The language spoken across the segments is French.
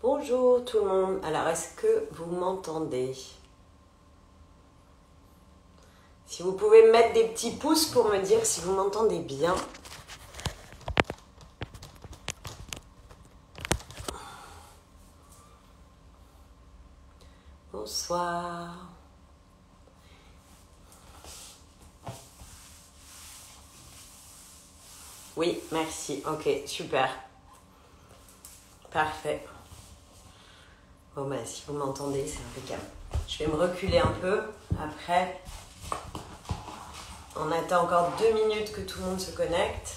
Bonjour tout le monde, alors est-ce que vous m'entendez? Si vous pouvez me mettre des petits pouces pour me dire si vous m'entendez bien. Bonsoir. Oui, merci, ok, super. Parfait. Bon ben, si vous m'entendez, c'est impeccable. Je vais me reculer un peu. Après, on attend encore 2 minutes que tout le monde se connecte.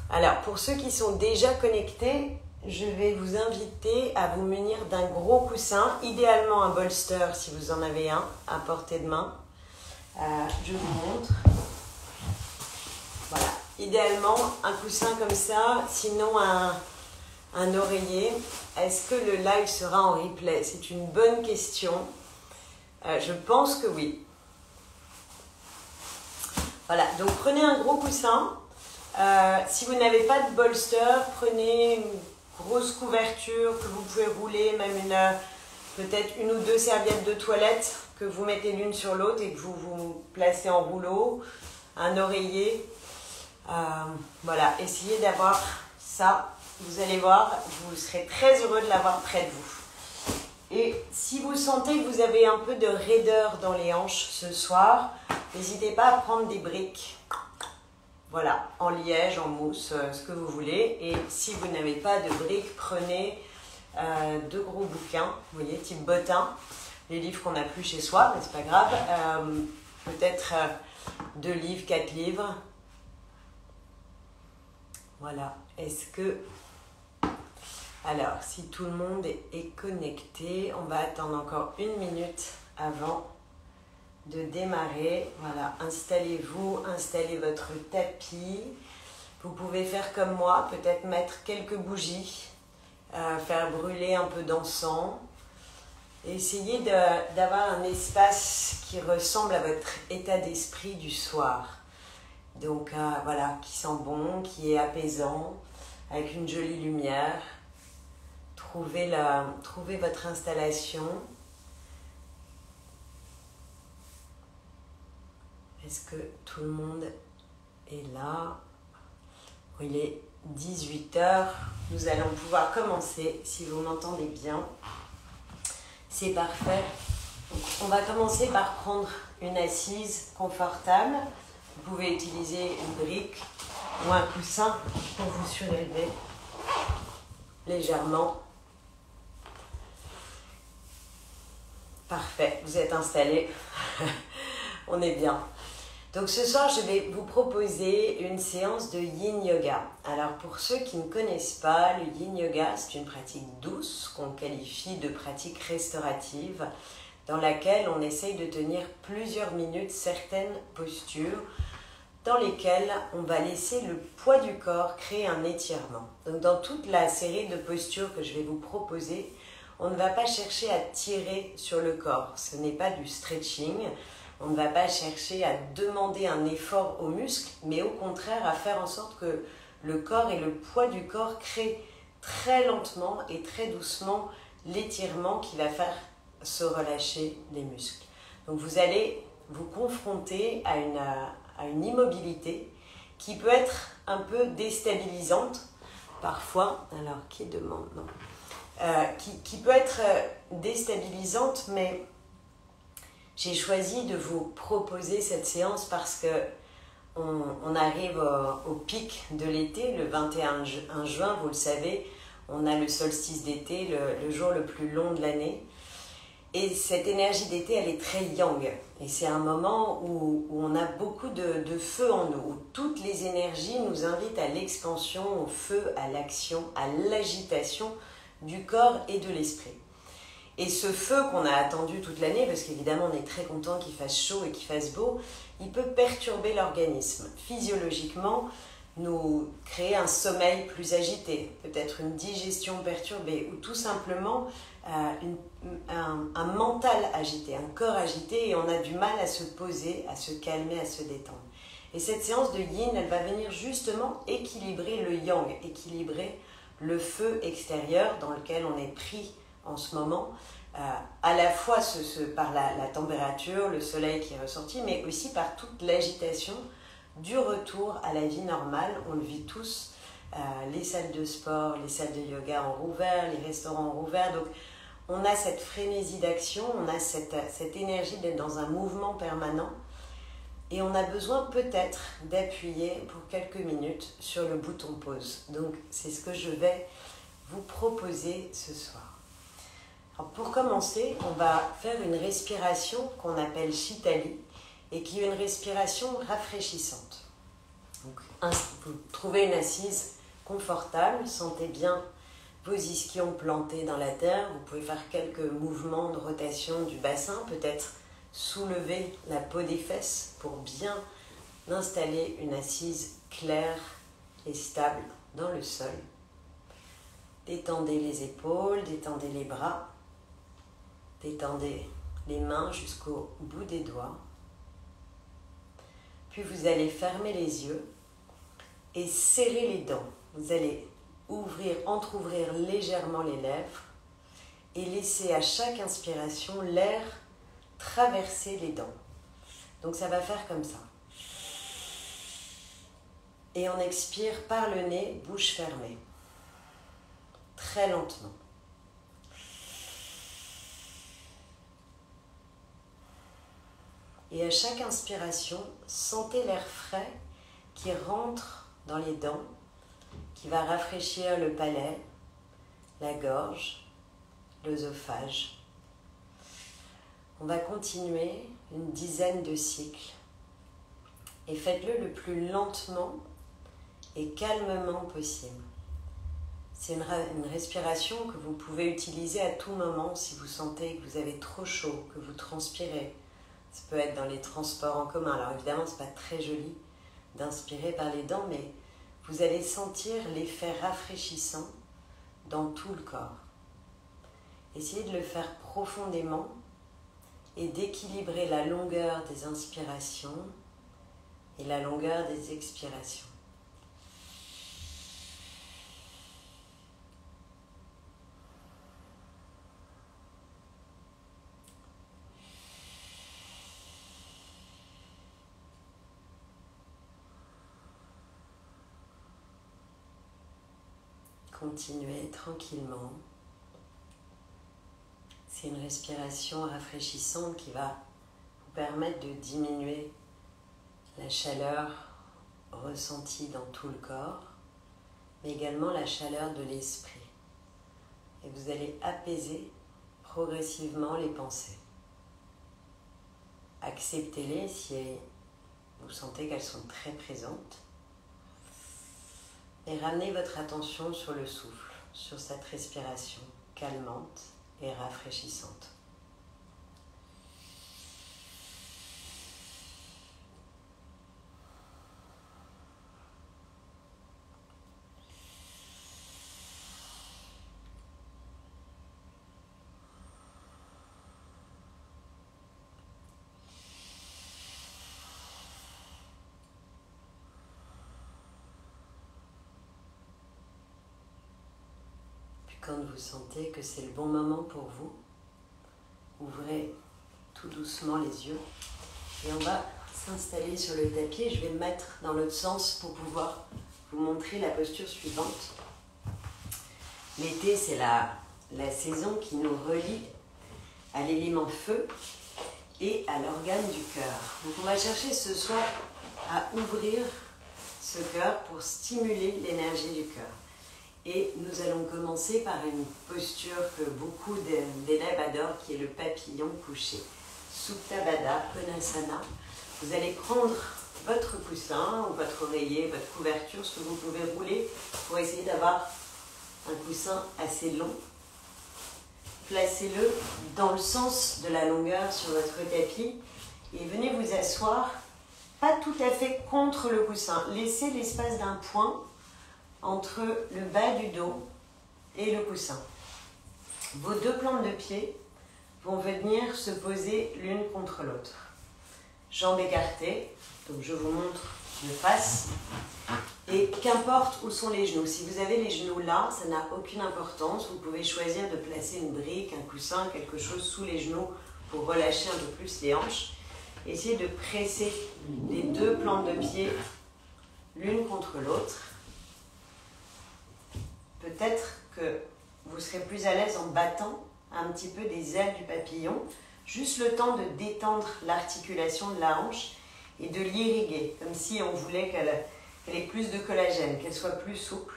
Alors, pour ceux qui sont déjà connectés, je vais vous inviter à vous munir d'un gros coussin, idéalement un bolster si vous en avez un, à portée de main. Je vous montre. Voilà, idéalement un coussin comme ça, sinon un oreiller. Est-ce que le live sera en replay? C'est une bonne question. Je pense que oui. Voilà, donc prenez un gros coussin. Si vous n'avez pas de bolster, prenez une grosse couverture que vous pouvez rouler, même peut-être une ou deux serviettes de toilette que vous mettez l'une sur l'autre et que vous placez en rouleau, un oreiller. Voilà, essayez d'avoir ça. Vous allez voir, vous serez très heureux de l'avoir près de vous. Et si vous sentez que vous avez un peu de raideur dans les hanches ce soir, n'hésitez pas à prendre des briques. Voilà, en liège, en mousse, ce que vous voulez. Et si vous n'avez pas de briques, prenez 2 gros bouquins, vous voyez, type bottin, les livres qu'on n'a plus chez soi, mais c'est pas grave. Peut-être 2 livres, 4 livres. Voilà, est-ce que... Alors, si tout le monde est connecté, on va attendre encore 1 minute avant de démarrer. Voilà, installez-vous, installez votre tapis. Vous pouvez faire comme moi, peut-être mettre quelques bougies, faire brûler un peu d'encens. Essayez d'avoir un espace qui ressemble à votre état d'esprit du soir. Donc voilà, qui sent bon, qui est apaisant, avec une jolie lumière. Trouvez votre installation. Est-ce que tout le monde est là? Il est 18h. Nous allons pouvoir commencer, si vous m'entendez bien. C'est parfait. Donc, on va commencer par prendre une assise confortable. Vous pouvez utiliser une brique ou un coussin pour vous surélever légèrement. Parfait, vous êtes installés. On est bien. Donc ce soir, je vais vous proposer une séance de Yin Yoga. Alors pour ceux qui ne connaissent pas, le Yin Yoga, c'est une pratique douce qu'on qualifie de pratique restaurative dans laquelle on essaye de tenir plusieurs minutes certaines postures dans lesquelles on va laisser le poids du corps créer un étirement. Donc dans toute la série de postures que je vais vous proposer, on ne va pas chercher à tirer sur le corps. Ce n'est pas du stretching. On ne va pas chercher à demander un effort aux muscles, mais au contraire à faire en sorte que le corps et le poids du corps créent très lentement et très doucement l'étirement qui va faire se relâcher les muscles. Donc vous allez vous confronter à une immobilité qui peut être un peu déstabilisante parfois. Alors qui demande? Non. Qui peut être déstabilisante, mais j'ai choisi de vous proposer cette séance parce que on arrive au pic de l'été, le 21 juin, vous le savez, on a le solstice d'été, le jour le plus long de l'année. Et cette énergie d'été, elle est très yang. Et c'est un moment où on a beaucoup de feu en nous, où toutes les énergies nous invitent à l'expansion, au feu, à l'action, à l'agitation du corps et de l'esprit. Et ce feu qu'on a attendu toute l'année, parce qu'évidemment on est très content qu'il fasse chaud et qu'il fasse beau, il peut perturber l'organisme. Physiologiquement, nous créer un sommeil plus agité, peut-être une digestion perturbée, ou tout simplement un mental agité, un corps agité, et on a du mal à se poser, à se calmer, à se détendre. Et cette séance de yin, elle va venir justement équilibrer le yang, équilibrer le feu extérieur dans lequel on est pris en ce moment, à la fois par la température, le soleil qui est ressorti, mais aussi par toute l'agitation du retour à la vie normale. On le vit tous, les salles de sport, les salles de yoga ont rouvert, les restaurants ont rouvert, donc on a cette frénésie d'action, on a cette énergie d'être dans un mouvement permanent, et on a besoin peut-être d'appuyer pour quelques minutes sur le bouton pause. Donc c'est ce que je vais vous proposer ce soir. Alors, pour commencer, on va faire une respiration qu'on appelle Shitali, et qui est une respiration rafraîchissante. Donc, vous trouvez une assise confortable, sentez bien vos ischions plantés dans la terre. Vous pouvez faire quelques mouvements de rotation du bassin, peut-être soulever la peau des fesses pour bien installer une assise claire et stable dans le sol. Détendez les épaules, détendez les bras, détendez les mains jusqu'au bout des doigts. Puis vous allez fermer les yeux et serrer les dents. Vous allez entrouvrir légèrement les lèvres et laisser à chaque inspiration l'air traverser les dents. Donc ça va faire comme ça. Et on expire par le nez, bouche fermée. Très lentement. Et à chaque inspiration, sentez l'air frais qui rentre dans les dents, qui va rafraîchir le palais, la gorge, l'œsophage. On va continuer une dizaine de cycles et faites-le le plus lentement et calmement possible. C'est une respiration que vous pouvez utiliser à tout moment si vous sentez que vous avez trop chaud, que vous transpirez. Ça peut être dans les transports en commun. Alors évidemment, ce n'est pas très joli d'inspirer par les dents, mais vous allez sentir l'effet rafraîchissant dans tout le corps. Essayez de le faire profondément et d'équilibrer la longueur des inspirations et la longueur des expirations. Continuez tranquillement. C'est une respiration rafraîchissante qui va vous permettre de diminuer la chaleur ressentie dans tout le corps, mais également la chaleur de l'esprit. Et vous allez apaiser progressivement les pensées. Acceptez-les si vous sentez qu'elles sont très présentes. Et ramenez votre attention sur le souffle, sur cette respiration calmante et rafraîchissante. Quand vous sentez que c'est le bon moment pour vous, ouvrez tout doucement les yeux et on va s'installer sur le tapis. Je vais me mettre dans l'autre sens pour pouvoir vous montrer la posture suivante. L'été, c'est la saison qui nous relie à l'élément feu et à l'organe du cœur. Donc on va chercher ce soir à ouvrir ce cœur pour stimuler l'énergie du cœur. Et nous allons commencer par une posture que beaucoup d'élèves adorent, qui est le papillon couché. Supta Baddha Konasana. Vous allez prendre votre coussin ou votre oreiller, votre couverture, ce que vous pouvez rouler pour essayer d'avoir un coussin assez long. Placez-le dans le sens de la longueur sur votre tapis et venez vous asseoir pas tout à fait contre le coussin. Laissez l'espace d'un point entre le bas du dos et le coussin. Vos deux plantes de pied vont venir se poser l'une contre l'autre. Jambes écartées, donc je vous montre de face. Et qu'importe où sont les genoux. Si vous avez les genoux là, ça n'a aucune importance. Vous pouvez choisir de placer une brique, un coussin, quelque chose sous les genoux pour relâcher un peu plus les hanches. Essayez de presser les deux plantes de pied l'une contre l'autre. Peut-être que vous serez plus à l'aise en battant un petit peu des ailes du papillon, juste le temps de détendre l'articulation de la hanche et de l'irriguer, comme si on voulait qu'elle ait plus de collagène, qu'elle soit plus souple.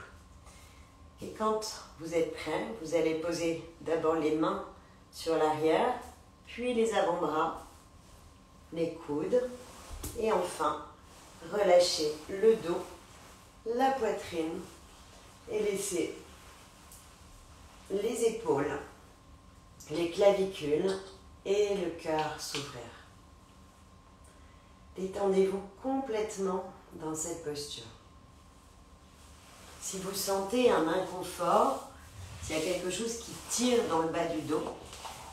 Et quand vous êtes prêt, vous allez poser d'abord les mains sur l'arrière, puis les avant-bras, les coudes, et enfin relâchez le dos, la poitrine, et laissez les épaules, les clavicules et le cœur s'ouvrir. Détendez-vous complètement dans cette posture. Si vous sentez un inconfort, s'il y a quelque chose qui tire dans le bas du dos,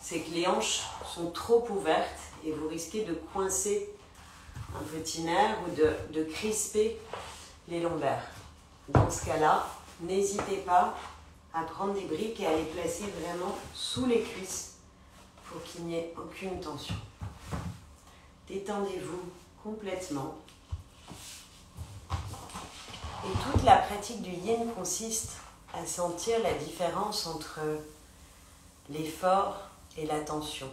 c'est que les hanches sont trop ouvertes et vous risquez de coincer un petit nerf ou de crisper les lombaires. Dans ce cas-là, n'hésitez pas à prendre des briques et à les placer vraiment sous les cuisses pour qu'il n'y ait aucune tension. Détendez-vous complètement. Et toute la pratique du yin consiste à sentir la différence entre l'effort et la tension,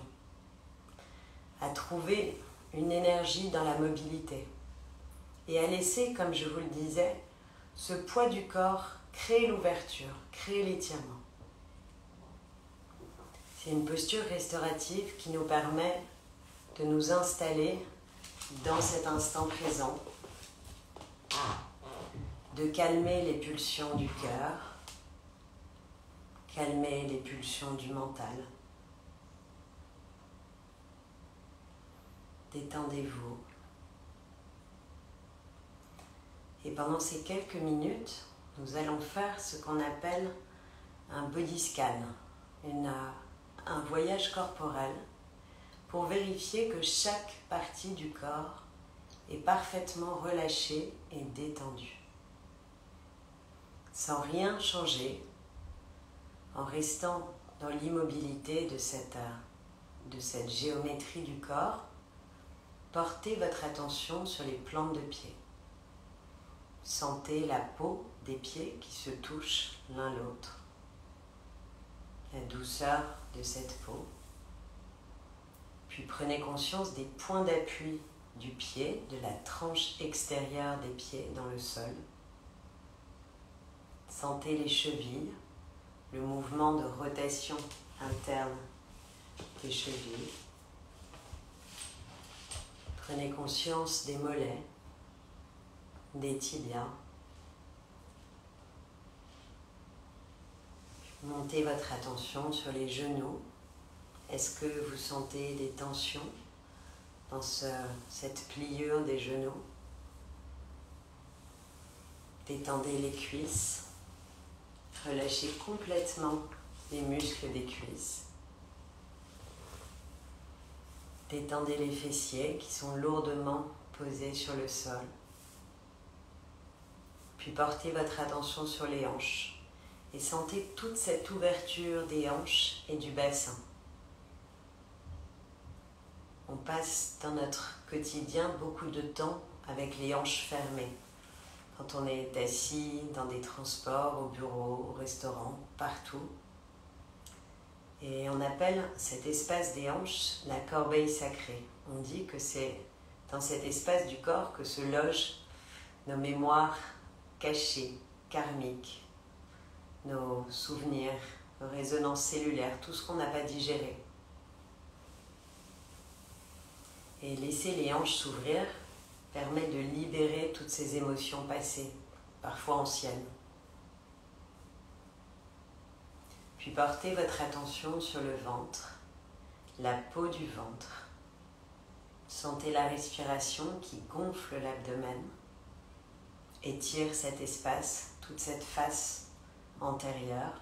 à trouver une énergie dans la mobilité et à laisser, comme je vous le disais, ce poids du corps créer l'ouverture, créer l'étirement. C'est une posture restaurative qui nous permet de nous installer dans cet instant présent, de calmer les pulsions du cœur, calmer les pulsions du mental. Détendez-vous. Et pendant ces quelques minutes, nous allons faire ce qu'on appelle un body scan, un voyage corporel pour vérifier que chaque partie du corps est parfaitement relâchée et détendue. Sans rien changer, en restant dans l'immobilité de cette géométrie du corps, portez votre attention sur les plantes de pied. Sentez la peau des pieds qui se touchent l'un l'autre, la douceur de cette peau. Puis prenez conscience des points d'appui du pied, de la tranche extérieure des pieds dans le sol. Sentez les chevilles, le mouvement de rotation interne des chevilles. Prenez conscience des mollets, des tibias. Montez votre attention sur les genoux. Est-ce que vous sentez des tensions dans cette pliure des genoux? Détendez les cuisses. Relâchez complètement les muscles des cuisses. Détendez les fessiers qui sont lourdement posés sur le sol. Puis portez votre attention sur les hanches et sentez toute cette ouverture des hanches et du bassin. On passe dans notre quotidien beaucoup de temps avec les hanches fermées. Quand on est assis dans des transports, au bureau, au restaurant, partout. Et on appelle cet espace des hanches la corbeille sacrée. On dit que c'est dans cet espace du corps que se logent nos mémoires cachées, karmiques, nos souvenirs, nos résonances cellulaires, tout ce qu'on n'a pas digéré. Et laisser les hanches s'ouvrir permet de libérer toutes ces émotions passées, parfois anciennes. Puis portez votre attention sur le ventre, la peau du ventre. Sentez la respiration qui gonfle l'abdomen. Étire cet espace, toute cette face antérieure.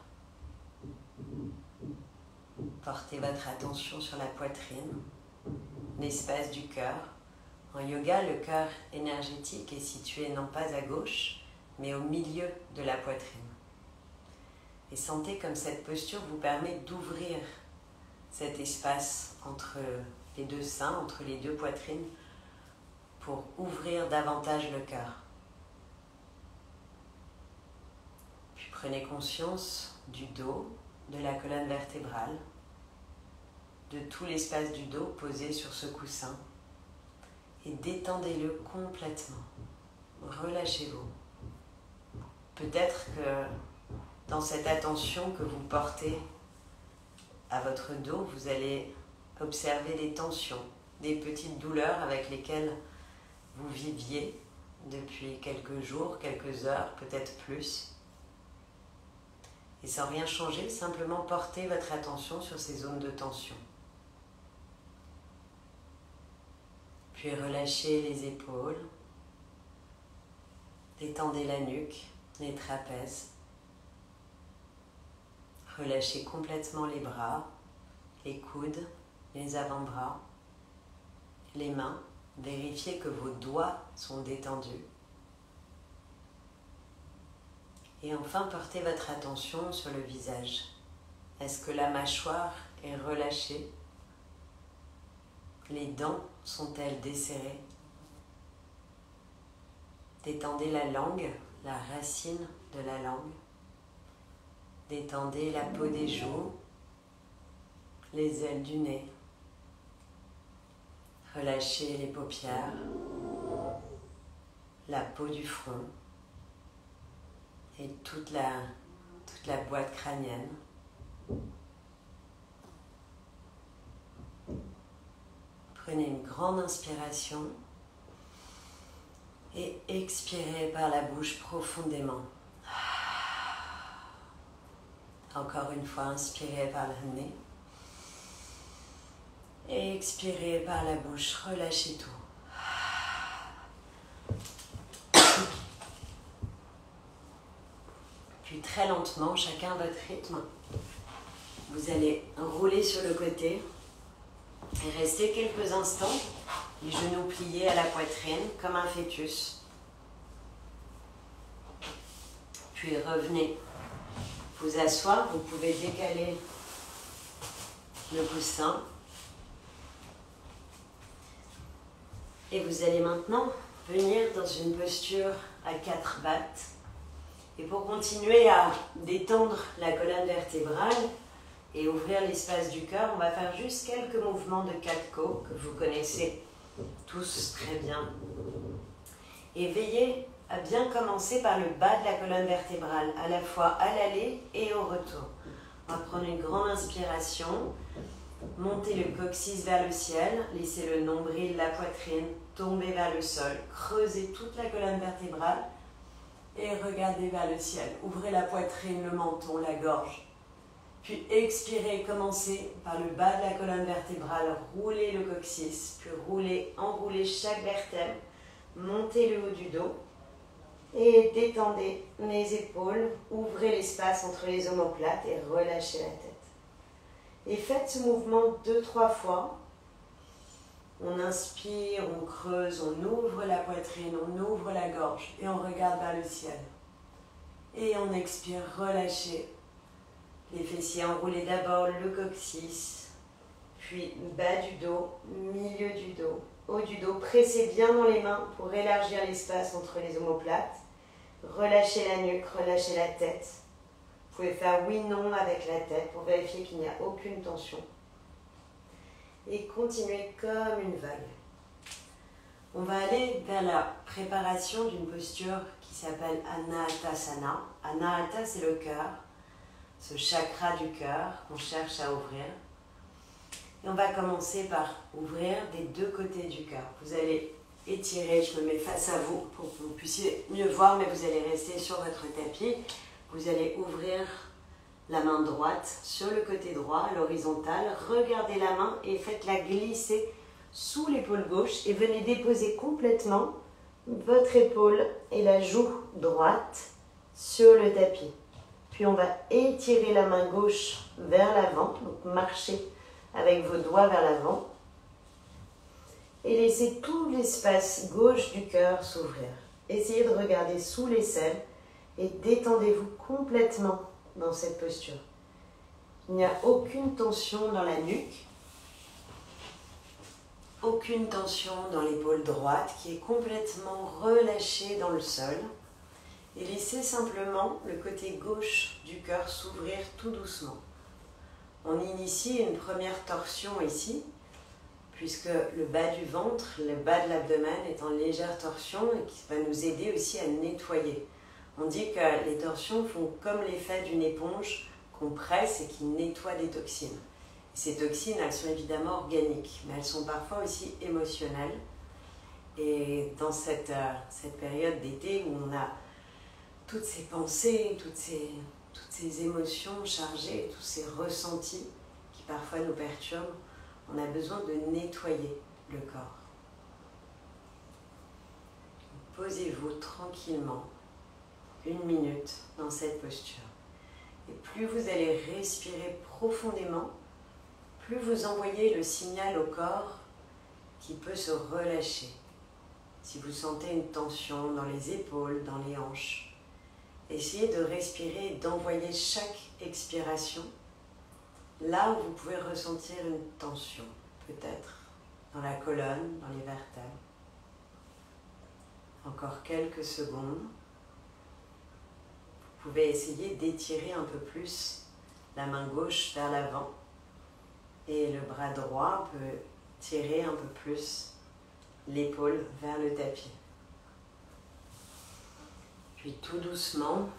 Portez votre attention sur la poitrine, l'espace du cœur. En yoga, le cœur énergétique est situé non pas à gauche, mais au milieu de la poitrine. Et sentez comme cette posture vous permet d'ouvrir cet espace entre les deux seins, entre les deux poitrines, pour ouvrir davantage le cœur. Puis prenez conscience du dos, de la colonne vertébrale, de tout l'espace du dos posé sur ce coussin et détendez-le complètement. Relâchez-vous. Peut-être que dans cette attention que vous portez à votre dos, vous allez observer des tensions, des petites douleurs avec lesquelles vous viviez depuis quelques jours, quelques heures, peut-être plus. Et sans rien changer, simplement portez votre attention sur ces zones de tension. Puis relâchez les épaules, détendez la nuque, les trapèzes. Relâchez complètement les bras, les coudes, les avant-bras, les mains. Vérifiez que vos doigts sont détendus. Et enfin, portez votre attention sur le visage. Est-ce que la mâchoire est relâchée? Les dents sont-elles desserrées? Détendez la langue, la racine de la langue. Détendez la peau des joues, les ailes du nez. Relâchez les paupières, la peau du front et toute la boîte crânienne. Prenez une grande inspiration et expirez par la bouche profondément. Encore une fois, inspirez par le nez. Et expirez par la bouche, relâchez tout. Puis très lentement, chacun à votre rythme, vous allez rouler sur le côté et rester quelques instants, les genoux pliés à la poitrine comme un fœtus. Puis revenez vous asseoir, vous pouvez décaler le coussin. Et vous allez maintenant venir dans une posture à 4 pattes. Et pour continuer à détendre la colonne vertébrale et ouvrir l'espace du cœur, on va faire juste quelques mouvements de Katko que vous connaissez tous très bien. Et veillez à bien commencer par le bas de la colonne vertébrale, à la fois à l'aller et au retour. On va prendre une grande inspiration. Montez le coccyx vers le ciel, laissez le nombril, la poitrine tomber vers le sol, creusez toute la colonne vertébrale et regardez vers le ciel. Ouvrez la poitrine, le menton, la gorge. Puis expirez, commencez par le bas de la colonne vertébrale, roulez le coccyx, puis enroulez chaque vertèbre, montez le haut du dos et détendez les épaules, ouvrez l'espace entre les omoplates et relâchez la tête. Et faites ce mouvement 2-3 fois. On inspire, on creuse, on ouvre la poitrine, on ouvre la gorge et on regarde vers le ciel. Et on expire, relâchez les fessiers, enroulez d'abord le coccyx, puis bas du dos, milieu du dos, haut du dos. Pressez bien dans les mains pour élargir l'espace entre les omoplates. Relâchez la nuque, relâchez la tête. Vous pouvez faire oui-non avec la tête pour vérifier qu'il n'y a aucune tension. Et continuez comme une vague. On va aller vers la préparation d'une posture qui s'appelle Anahatasana. Anahata, c'est le cœur, ce chakra du cœur qu'on cherche à ouvrir. Et on va commencer par ouvrir des deux côtés du cœur. Vous allez étirer, je me mets face à vous pour que vous puissiez mieux voir, mais vous allez rester sur votre tapis. Vous allez ouvrir la main droite sur le côté droit, à l'horizontale. Regardez la main et faites-la glisser sous l'épaule gauche et venez déposer complètement votre épaule et la joue droite sur le tapis. Puis on va étirer la main gauche vers l'avant, donc marcher avec vos doigts vers l'avant. Et laissez tout l'espace gauche du cœur s'ouvrir. Essayez de regarder sous l'aisselle et détendez-vous complètement dans cette posture. Il n'y a aucune tension dans la nuque, aucune tension dans l'épaule droite qui est complètement relâchée dans le sol. Et laissez simplement le côté gauche du cœur s'ouvrir tout doucement. On initie une première torsion ici, puisque le bas du ventre, le bas de l'abdomen est en légère torsion et qui va nous aider aussi à nettoyer. On dit que les torsions font comme l'effet d'une éponge qu'on presse et qui nettoie des toxines. Et ces toxines, elles sont évidemment organiques, mais elles sont parfois aussi émotionnelles. Et dans cette période d'été où on a toutes ces pensées, toutes ces émotions chargées, tous ces ressentis qui parfois nous perturbent, on a besoin de nettoyer le corps. Posez-vous tranquillement 1 minute dans cette posture. Et plus vous allez respirer profondément, plus vous envoyez le signal au corps qui peut se relâcher. Si vous sentez une tension dans les épaules, dans les hanches, essayez de respirer et d'envoyer chaque expiration là où vous pouvez ressentir une tension, peut-être dans la colonne, dans les vertèbres. Encore quelques secondes. Vous pouvez essayer d'étirer un peu plus la main gauche vers l'avant et le bras droit peut tirer un peu plus l'épaule vers le tapis. Puis tout doucement,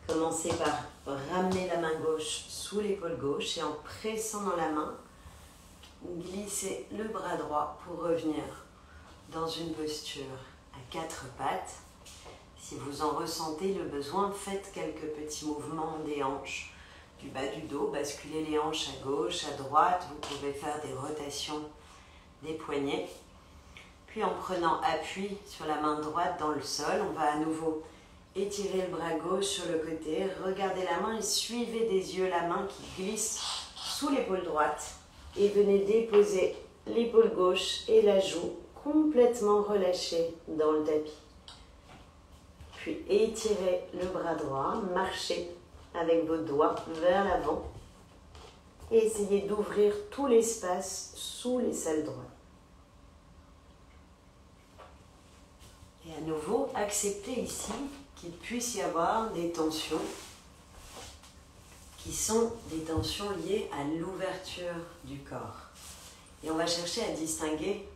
commencez par ramener la main gauche sous l'épaule gauche et en pressant dans la main, glissez le bras droit pour revenir dans une posture à 4 pattes. Si vous en ressentez le besoin, faites quelques petits mouvements des hanches, du bas du dos, basculez les hanches à gauche, à droite, vous pouvez faire des rotations des poignets. Puis en prenant appui sur la main droite dans le sol, on va à nouveau étirer le bras gauche sur le côté, regardez la main et suivez des yeux la main qui glisse sous l'épaule droite. Et venez déposer l'épaule gauche et la joue complètement relâchée dans le tapis. Puis étirez le bras droit, marchez avec vos doigts vers l'avant et essayez d'ouvrir tout l'espace sous l'aisselle droite. Et à nouveau, acceptez ici qu'il puisse y avoir des tensions qui sont des tensions liées à l'ouverture du corps. Et on va chercher à distinguer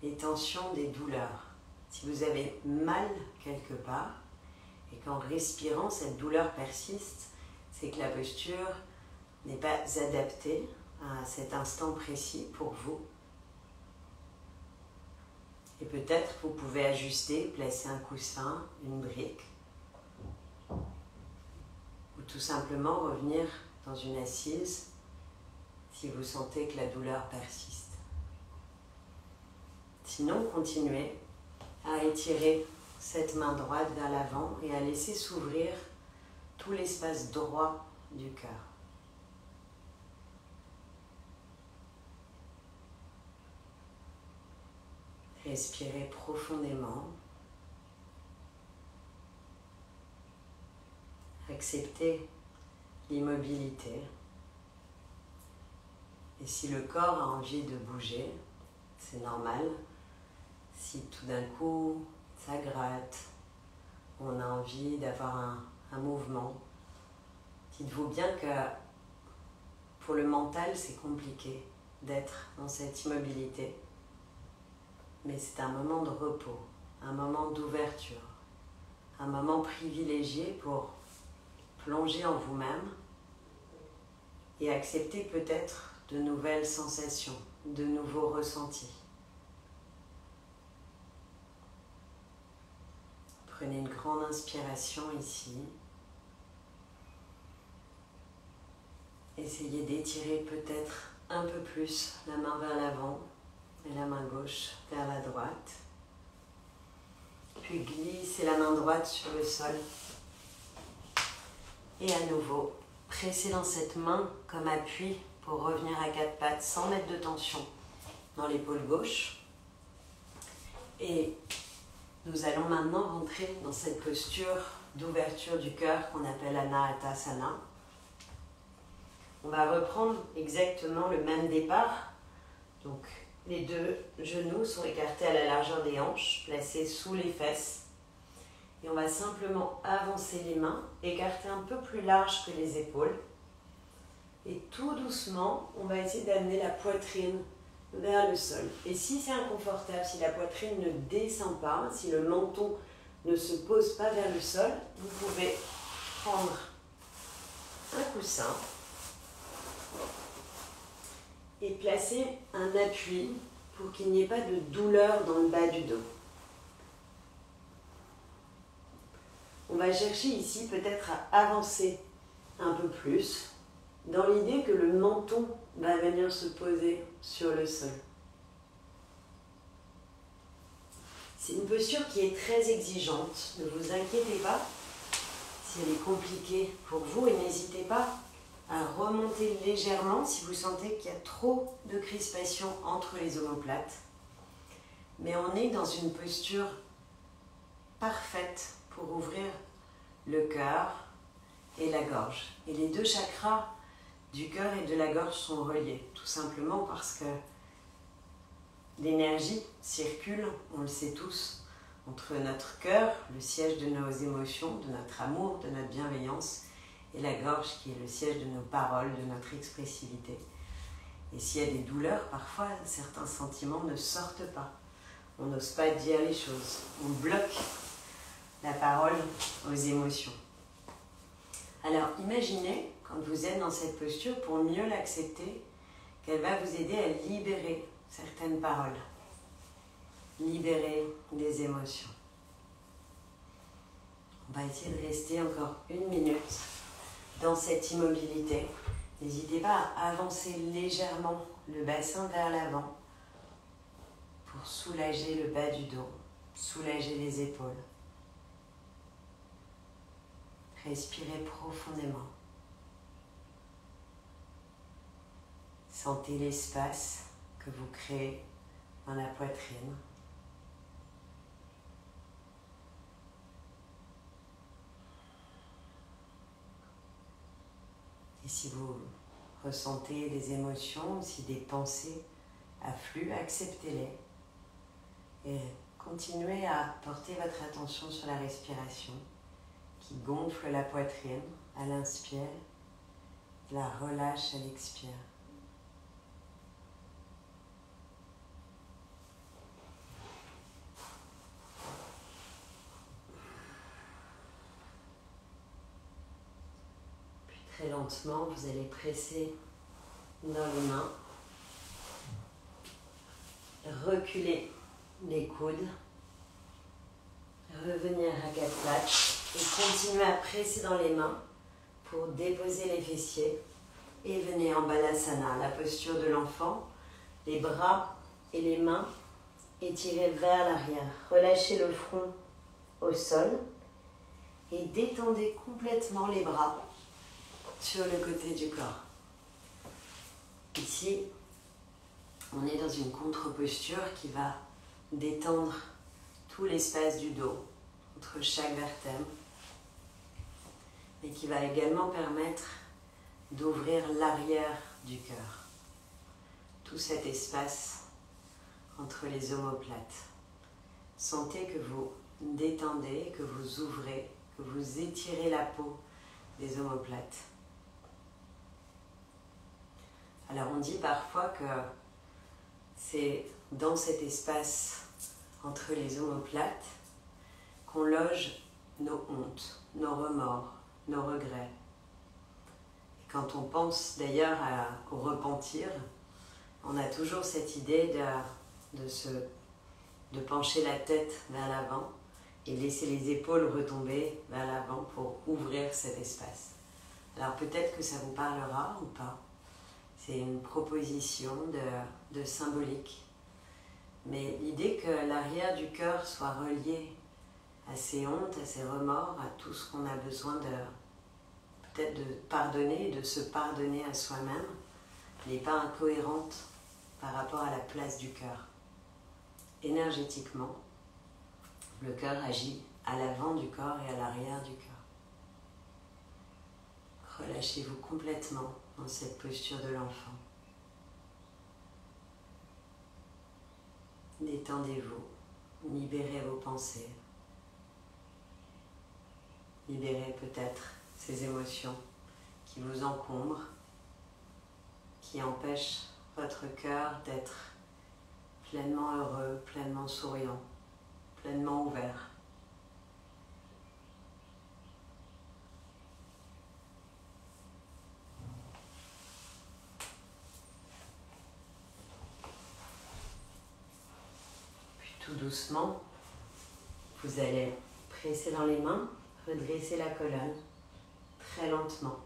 les tensions des douleurs. Si vous avez mal quelque part et qu'en respirant cette douleur persiste, c'est que la posture n'est pas adaptée à cet instant précis pour vous. Et peut-être vous pouvez ajuster, placer un coussin, une brique, ou tout simplement revenir dans une assise si vous sentez que la douleur persiste. Sinon, continuez à étirer cette main droite vers l'avant et à laisser s'ouvrir tout l'espace droit du cœur. Respirez profondément. Acceptez l'immobilité. Et si le corps a envie de bouger, c'est normal. Si tout d'un coup, ça gratte, on a envie d'avoir un mouvement, dites-vous bien que pour le mental, c'est compliqué d'être dans cette immobilité. Mais c'est un moment de repos, un moment d'ouverture, un moment privilégié pour plonger en vous-même et accepter peut-être de nouvelles sensations, de nouveaux ressentis. Prenez une grande inspiration ici. Essayez d'étirer peut-être un peu plus la main vers l'avant et la main gauche vers la droite. Puis glissez la main droite sur le sol. Et à nouveau, pressez dans cette main comme appui pour revenir à quatre pattes sans mettre de tension dans l'épaule gauche. Et nous allons maintenant rentrer dans cette posture d'ouverture du cœur qu'on appelle Anahatasana. On va reprendre exactement le même départ. Donc, les deux genoux sont écartés à la largeur des hanches, placés sous les fesses. Et on va simplement avancer les mains, écarter un peu plus large que les épaules. Et tout doucement, on va essayer d'amener la poitrine vers le sol. Et si c'est inconfortable, si la poitrine ne descend pas, si le menton ne se pose pas vers le sol, vous pouvez prendre un coussin et placer un appui pour qu'il n'y ait pas de douleur dans le bas du dos. On va chercher ici peut-être à avancer un peu plus dans l'idée que le menton va venir se poser sur le sol. C'est une posture qui est très exigeante, ne vous inquiétez pas si elle est compliquée pour vous et n'hésitez pas à remonter légèrement si vous sentez qu'il y a trop de crispation entre les omoplates. Mais on est dans une posture parfaite pour ouvrir le cœur et la gorge. Et les deux chakras du cœur et de la gorge sont reliés, tout simplement parce que l'énergie circule, on le sait tous, entre notre cœur, le siège de nos émotions, de notre amour, de notre bienveillance, et la gorge qui est le siège de nos paroles, de notre expressivité. Et s'il y a des douleurs, parfois certains sentiments ne sortent pas. On n'ose pas dire les choses. On bloque la parole aux émotions. Alors imaginez, quand vous êtes dans cette posture, pour mieux l'accepter, qu'elle va vous aider à libérer certaines paroles, libérer des émotions. On va essayer de rester encore 1 minute dans cette immobilité. N'hésitez pas à avancer légèrement le bassin vers l'avant pour soulager le bas du dos, soulager les épaules. Respirez profondément. Sentez l'espace que vous créez dans la poitrine. Et si vous ressentez des émotions, si des pensées affluent, acceptez-les. Et continuez à porter votre attention sur la respiration qui gonfle la poitrine à l'inspire, la relâche à l'expire. Puis très lentement, vous allez presser dans les mains, reculer les coudes, revenir à quatre pattes et continuer à presser dans les mains pour déposer les fessiers et venir en Balasana, la posture de l'enfant, les bras et les mains étirés vers l'arrière. Relâchez le front au sol et détendez complètement les bras sur le côté du corps. Ici, on est dans une contre-posture qui va détendre tout l'espace du dos entre chaque vertèbre et qui va également permettre d'ouvrir l'arrière du cœur. Tout cet espace entre les omoplates. Sentez que vous détendez, que vous ouvrez, que vous étirez la peau des omoplates. Alors on dit parfois que c'est dans cet espace entre les omoplates qu'on loge nos hontes, nos remords, nos regrets. Et quand on pense d'ailleurs au repentir, on a toujours cette idée de pencher la tête vers l'avant et laisser les épaules retomber vers l'avant pour ouvrir cet espace. Alors peut-être que ça vous parlera ou pas. C'est une proposition de symbolique. Mais l'idée que l'arrière du cœur soit relié à ses hontes, à ses remords, à tout ce qu'on a besoin peut-être de pardonner, de se pardonner à soi-même, n'est pas incohérente par rapport à la place du cœur. Énergétiquement, le cœur agit à l'avant du corps et à l'arrière du cœur. Relâchez-vous complètement dans cette posture de l'enfant. Détendez-vous, libérez vos pensées. Libérez peut-être ces émotions qui vous encombrent, qui empêchent votre cœur d'être pleinement heureux, pleinement souriant, pleinement ouvert. Puis tout doucement, vous allez presser dans les mains, redresser la colonne, très lentement.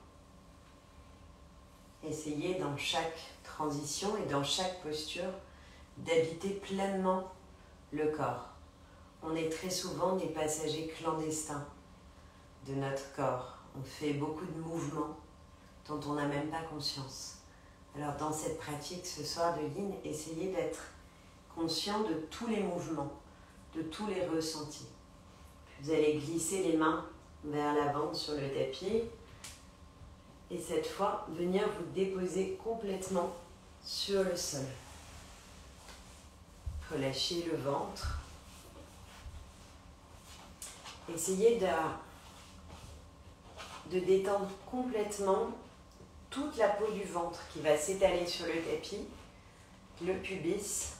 Essayez dans chaque transition et dans chaque posture d'habiter pleinement le corps. On est très souvent des passagers clandestins de notre corps. On fait beaucoup de mouvements dont on n'a même pas conscience. Alors dans cette pratique ce soir de Yin, essayez d'être conscient de tous les mouvements, de tous les ressentis. Vous allez glisser les mains vers l'avant sur le tapis et cette fois venir vous déposer complètement sur le sol. Relâchez le ventre. Essayez de détendre complètement toute la peau du ventre qui va s'étaler sur le tapis, le pubis,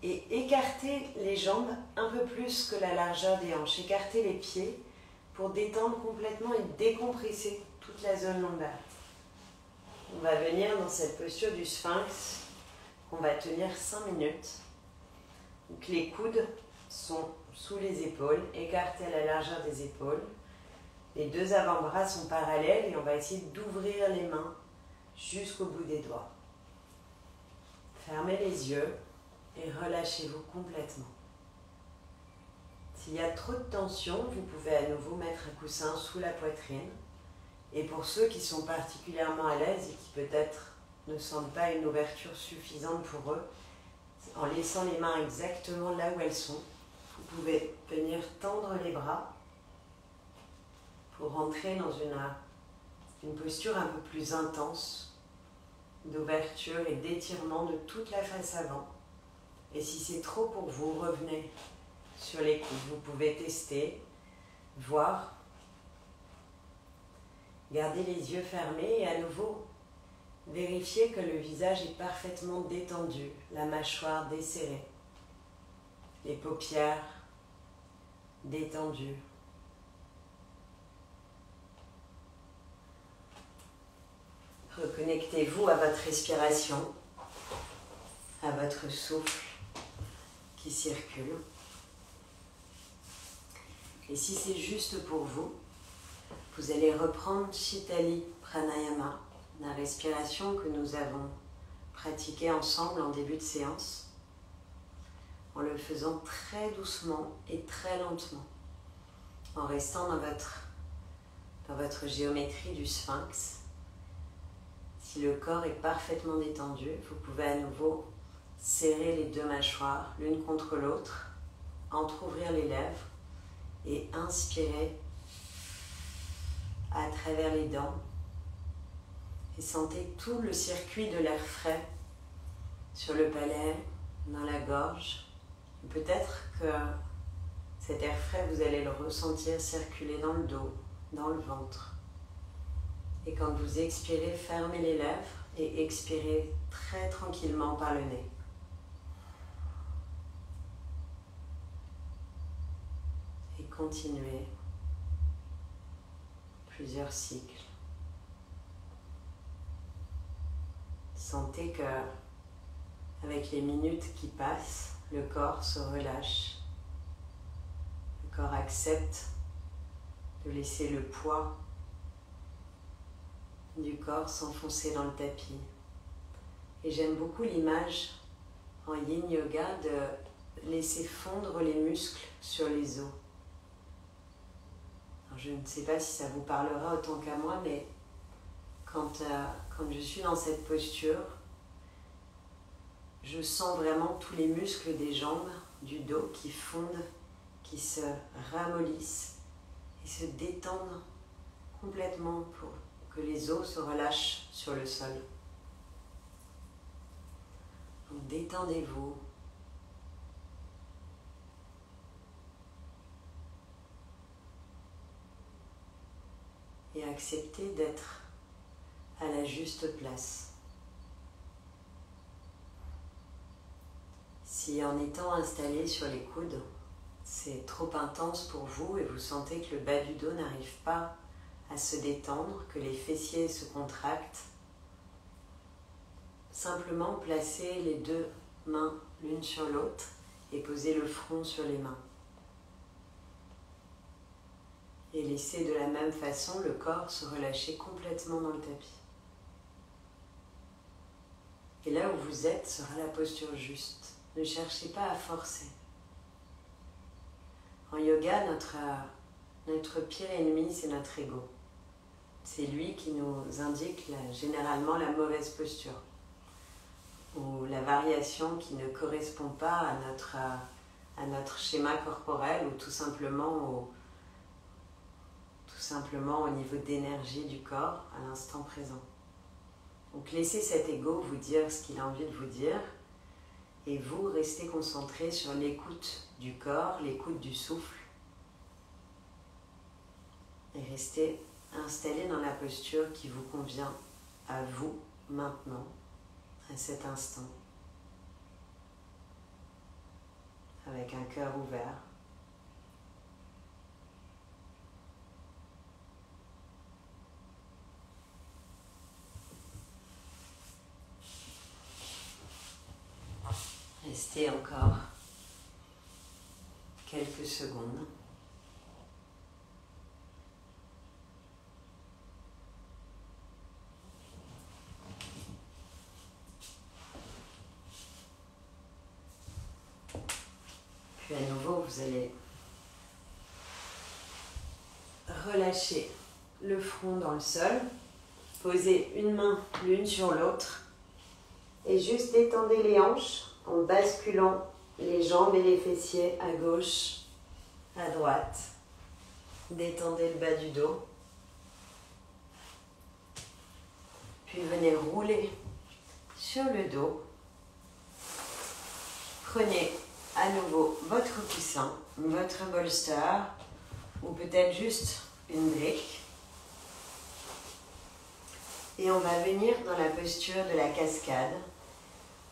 et écartez les jambes un peu plus que la largeur des hanches. Écartez les pieds pour détendre complètement et décompresser toute la zone lombaire. On va venir dans cette posture du sphinx qu'on va tenir 5 minutes. Donc les coudes sont sous les épaules, écartés à la largeur des épaules. Les deux avant-bras sont parallèles et on va essayer d'ouvrir les mains jusqu'au bout des doigts. Fermez les yeux et relâchez-vous complètement. S'il y a trop de tension, vous pouvez à nouveau mettre un coussin sous la poitrine. Et pour ceux qui sont particulièrement à l'aise et qui peut-être ne sentent pas une ouverture suffisante pour eux, en laissant les mains exactement là où elles sont, vous pouvez venir tendre les bras pour rentrer dans une posture un peu plus intense d'ouverture et d'étirement de toute la face avant. Et si c'est trop pour vous, revenez sur les coudes. Vous pouvez tester, voir. Gardez les yeux fermés et à nouveau, vérifiez que le visage est parfaitement détendu, la mâchoire desserrée, les paupières détendues. Reconnectez-vous à votre respiration, à votre souffle qui circule. Et si c'est juste pour vous, vous allez reprendre Shitali Pranayama, la respiration que nous avons pratiquée ensemble en début de séance, en le faisant très doucement et très lentement, en restant dans votre géométrie du sphinx. Si le corps est parfaitement détendu, vous pouvez à nouveau serrer les deux mâchoires l'une contre l'autre, entrouvrir les lèvres et inspirer à travers les dents. Et sentez tout le circuit de l'air frais sur le palais, dans la gorge. Peut-être que cet air frais, vous allez le ressentir circuler dans le dos, dans le ventre. Et quand vous expirez, fermez les lèvres et expirez très tranquillement par le nez. Et continuez plusieurs cycles. Sentez que, avec les minutes qui passent, le corps se relâche. Le corps accepte de laisser le poids du corps s'enfoncer dans le tapis Et j'aime beaucoup l'image en yin yoga de laisser fondre les muscles sur les os. Alors, je ne sais pas si ça vous parlera autant qu'à moi, mais quand je suis dans cette posture, je sens vraiment tous les muscles des jambes, du dos qui fondent, qui se ramollissent et se détendent complètement pour que les os se relâchent sur le sol. Donc détendez-vous. Et acceptez d'être à la juste place. Si en étant installé sur les coudes, c'est trop intense pour vous et vous sentez que le bas du dos n'arrive pas à se détendre, que les fessiers se contractent, simplement placez les deux mains l'une sur l'autre et posez le front sur les mains. Et laissez de la même façon le corps se relâcher complètement dans le tapis. Et là où vous êtes sera la posture juste. Ne cherchez pas à forcer. En yoga, notre pire ennemi, c'est notre ego. C'est lui qui nous indique généralement la mauvaise posture ou la variation qui ne correspond pas à notre schéma corporel ou tout simplement au niveau d'énergie du corps à l'instant présent. Donc laissez cet ego vous dire ce qu'il a envie de vous dire et vous restez concentré sur l'écoute du corps, l'écoute du souffle et restez installé dans la posture qui vous convient à vous maintenant, à cet instant, avec un cœur ouvert. Restez encore quelques secondes. Puis à nouveau, vous allez relâcher le front dans le sol, poser une main l'une sur l'autre et juste détendez les hanches en basculant les jambes et les fessiers à gauche, à droite. Détendez le bas du dos. Puis venez rouler sur le dos. Prenez à nouveau votre coussin, votre bolster ou peut-être juste une brique. Et on va venir dans la posture de la cascade.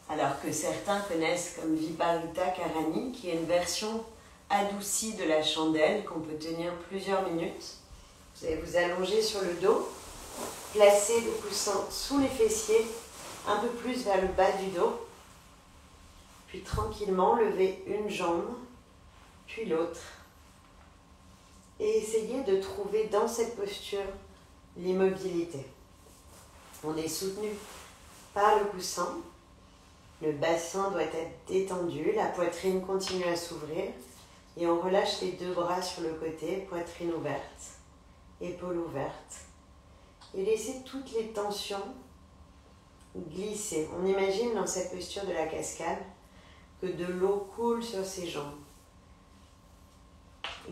Alors que certains connaissent comme Viparita Karani, qui est une version adoucie de la chandelle qu'on peut tenir plusieurs minutes. Vous allez vous allonger sur le dos, placer le coussin sous les fessiers, un peu plus vers le bas du dos, puis tranquillement lever une jambe, puis l'autre. Et essayez de trouver dans cette posture l'immobilité. On est soutenu par le coussin. Le bassin doit être détendu, la poitrine continue à s'ouvrir et on relâche les deux bras sur le côté, poitrine ouverte, épaules ouvertes. Et laissez toutes les tensions glisser. On imagine dans cette posture de la cascade que de l'eau coule sur ses jambes.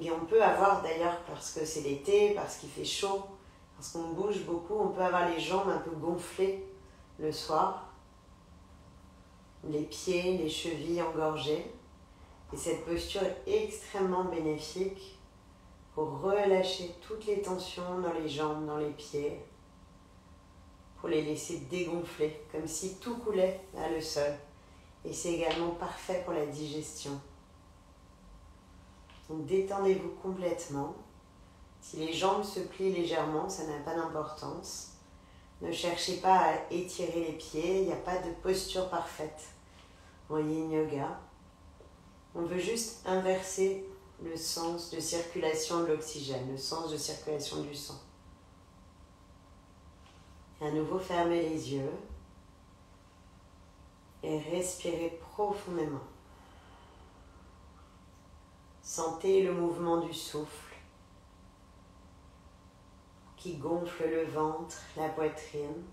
Et on peut avoir d'ailleurs, parce que c'est l'été, parce qu'il fait chaud, parce qu'on bouge beaucoup, on peut avoir les jambes un peu gonflées le soir. Les pieds, les chevilles engorgées. Et cette posture est extrêmement bénéfique pour relâcher toutes les tensions dans les jambes, dans les pieds, pour les laisser dégonfler, comme si tout coulait vers le sol. Et c'est également parfait pour la digestion. Donc détendez-vous complètement. Si les jambes se plient légèrement, ça n'a pas d'importance. Ne cherchez pas à étirer les pieds, il n'y a pas de posture parfaite en yin yoga. On veut juste inverser le sens de circulation de l'oxygène, le sens de circulation du sang. Et à nouveau, fermez les yeux. et respirez profondément. Sentez le mouvement du souffle qui gonfle le ventre, la poitrine.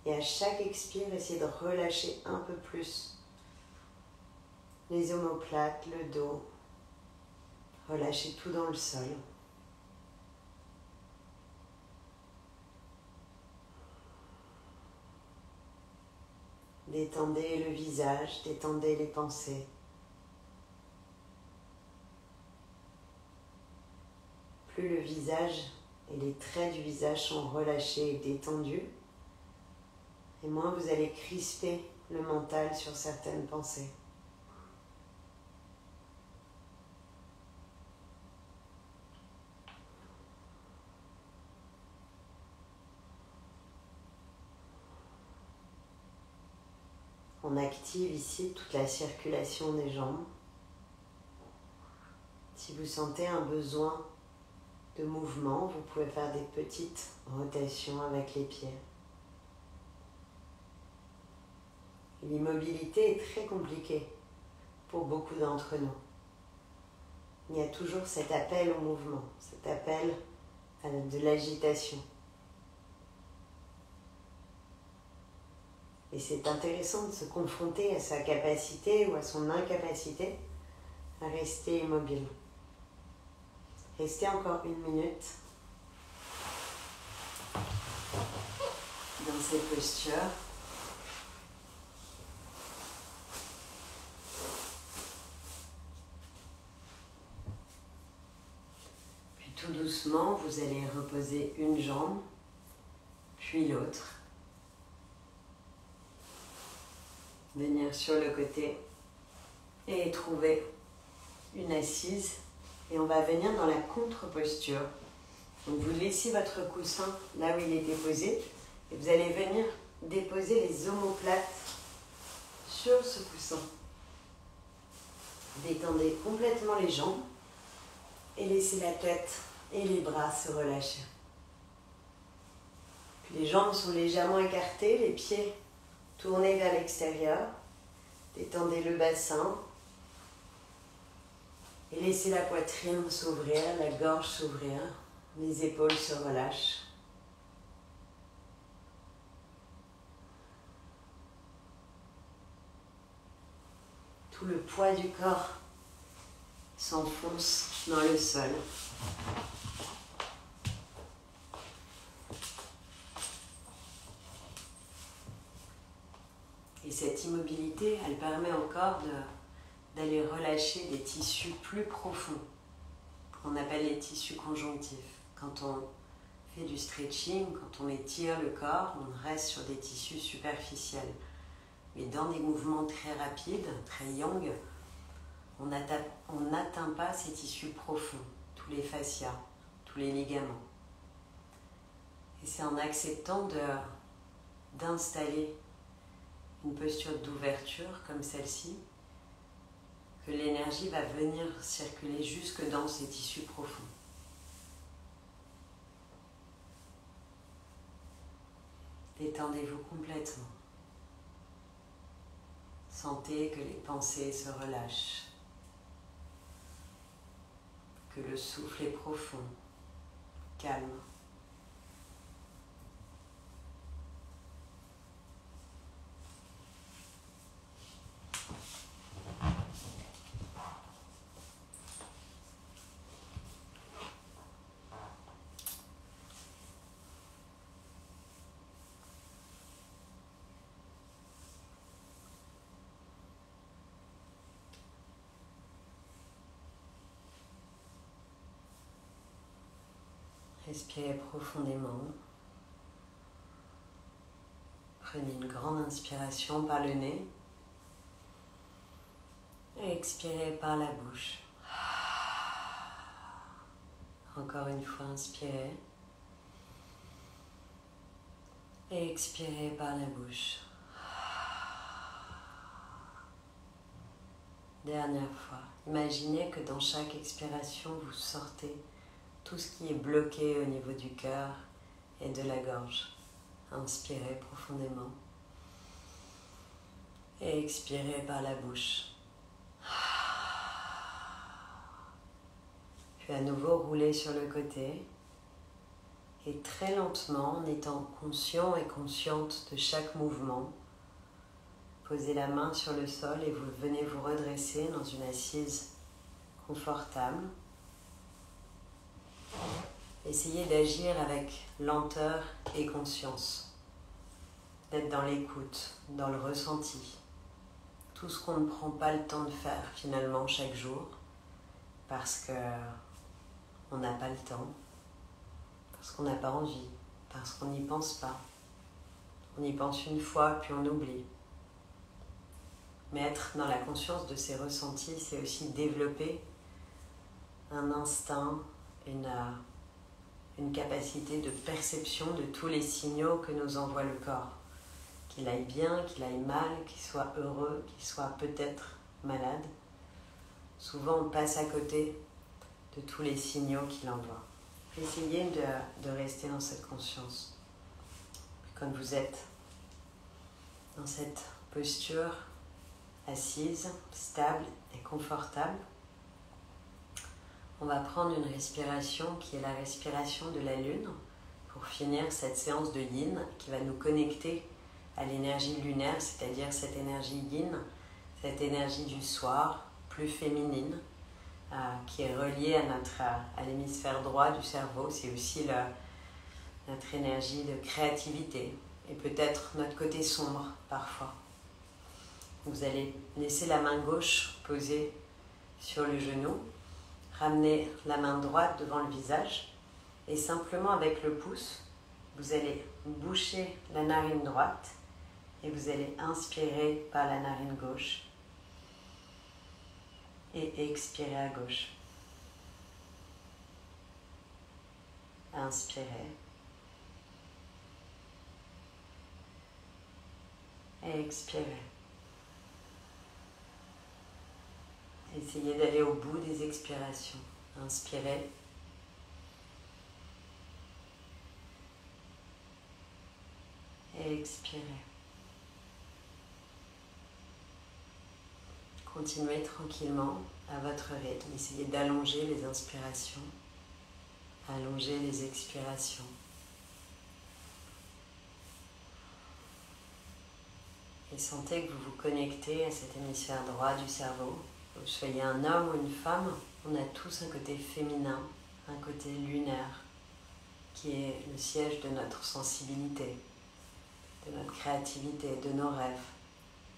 Et à chaque expire, essayez de relâcher un peu plus les omoplates, le dos. Relâchez tout dans le sol. Détendez le visage, détendez les pensées. Plus le visage et les traits du visage sont relâchés et détendus, et moins vous allez crisper le mental sur certaines pensées. On active ici toute la circulation des jambes. Si vous sentez un besoin de mouvement, vous pouvez faire des petites rotations avec les pieds. L'immobilité est très compliquée pour beaucoup d'entre nous. Il y a toujours cet appel au mouvement, cet appel à de l'agitation. Et c'est intéressant de se confronter à sa capacité ou à son incapacité à rester immobile. Restez encore 1 minute dans cette posture. Puis tout doucement, vous allez reposer une jambe, puis l'autre. Venir sur le côté et trouver une assise. Et on va venir dans la contre-posture. Donc vous laissez votre coussin là où il était posé et vous allez venir déposer les omoplates sur ce coussin. Détendez complètement les jambes et laissez la tête et les bras se relâcher. Puis les jambes sont légèrement écartées, les pieds tournés vers l'extérieur. Détendez le bassin. Et laissez la poitrine s'ouvrir, la gorge s'ouvrir, les épaules se relâchent. Tout le poids du corps s'enfonce dans le sol. Et cette immobilité, elle permet encore d'aller relâcher des tissus plus profonds, qu'on appelle les tissus conjonctifs. Quand on fait du stretching, quand on étire le corps, on reste sur des tissus superficiels. Mais dans des mouvements très rapides, très yang, on n'atteint pas ces tissus profonds, tous les fascias, tous les ligaments. Et c'est en acceptant d'installer une posture d'ouverture comme celle-ci que l'énergie va venir circuler jusque dans ces tissus profonds. Détendez-vous complètement. Sentez que les pensées se relâchent, que le souffle est profond, calme. Respirez profondément. Prenez une grande inspiration par le nez et expirez par la bouche. Encore une fois, inspirez et expirez par la bouche. Dernière fois, imaginez que dans chaque expiration, vous sortez tout ce qui est bloqué au niveau du cœur et de la gorge. Inspirez profondément. Et expirez par la bouche. Puis à nouveau rouler sur le côté. Et très lentement, en étant conscient et consciente de chaque mouvement, posez la main sur le sol et vous venez vous redresser dans une assise confortable. Essayez d'agir avec lenteur et conscience, d'être dans l'écoute, dans le ressenti. Tout ce qu'on ne prend pas le temps de faire finalement chaque jour, parce qu'on n'a pas le temps, parce qu'on n'a pas envie, parce qu'on n'y pense pas. On y pense une fois, puis on oublie. Mais être dans la conscience de ses ressentis, c'est aussi développer un instinct, une capacité de perception de tous les signaux que nous envoie le corps. Qu'il aille bien, qu'il aille mal, qu'il soit heureux, qu'il soit peut-être malade. Souvent, on passe à côté de tous les signaux qu'il envoie. Essayez de rester dans cette conscience. Puis quand vous êtes dans cette posture assise, stable et confortable, on va prendre une respiration qui est la respiration de la lune pour finir cette séance de yin qui va nous connecter à l'énergie lunaire, c'est-à-dire cette énergie yin, cette énergie du soir, plus féminine, qui est reliée à l'hémisphère droit du cerveau. C'est aussi notre énergie de créativité et peut-être notre côté sombre parfois. Vous allez laisser la main gauche posée sur le genou, ramener la main droite devant le visage et simplement avec le pouce, vous allez boucher la narine droite et vous allez inspirer par la narine gauche et expirer à gauche. Inspirez. Et expirez. Essayez d'aller au bout des expirations. Inspirez. Et expirez. Continuez tranquillement à votre rythme. Essayez d'allonger les inspirations, allonger les expirations. Et sentez que vous vous connectez à cet hémisphère droit du cerveau. Que vous soyez un homme ou une femme, on a tous un côté féminin, un côté lunaire, qui est le siège de notre sensibilité, de notre créativité, de nos rêves.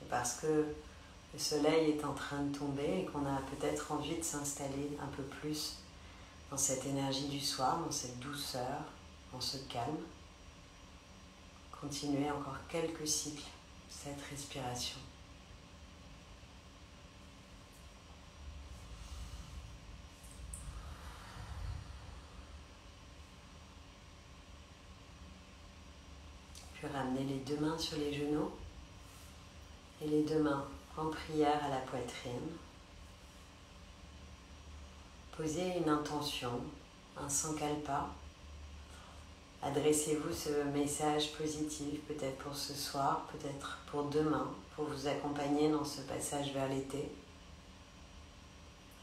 Et parce que le soleil est en train de tomber et qu'on a peut-être envie de s'installer un peu plus dans cette énergie du soir, dans cette douceur, dans ce calme. Continuez encore quelques cycles cette respiration. Puis ramenez les deux mains sur les genoux et les deux mains en prière à la poitrine. Posez une intention, un sankalpa. Adressez-vous ce message positif, peut-être pour ce soir, peut-être pour demain, pour vous accompagner dans ce passage vers l'été.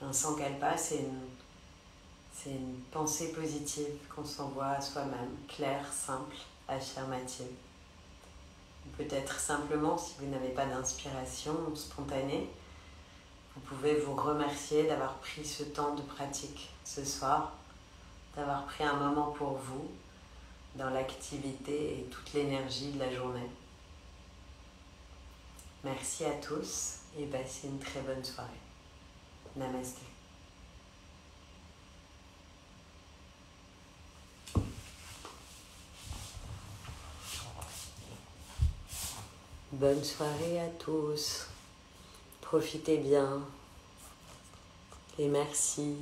Un sankalpa, c'est une pensée positive qu'on s'envoie à soi-même, claire, simple, affirmative. Peut-être simplement, si vous n'avez pas d'inspiration spontanée, vous pouvez vous remercier d'avoir pris ce temps de pratique ce soir, d'avoir pris un moment pour vous, dans l'activité et toute l'énergie de la journée. Merci à tous et passez une très bonne soirée. Namasté. Bonne soirée à tous. Profitez bien et merci.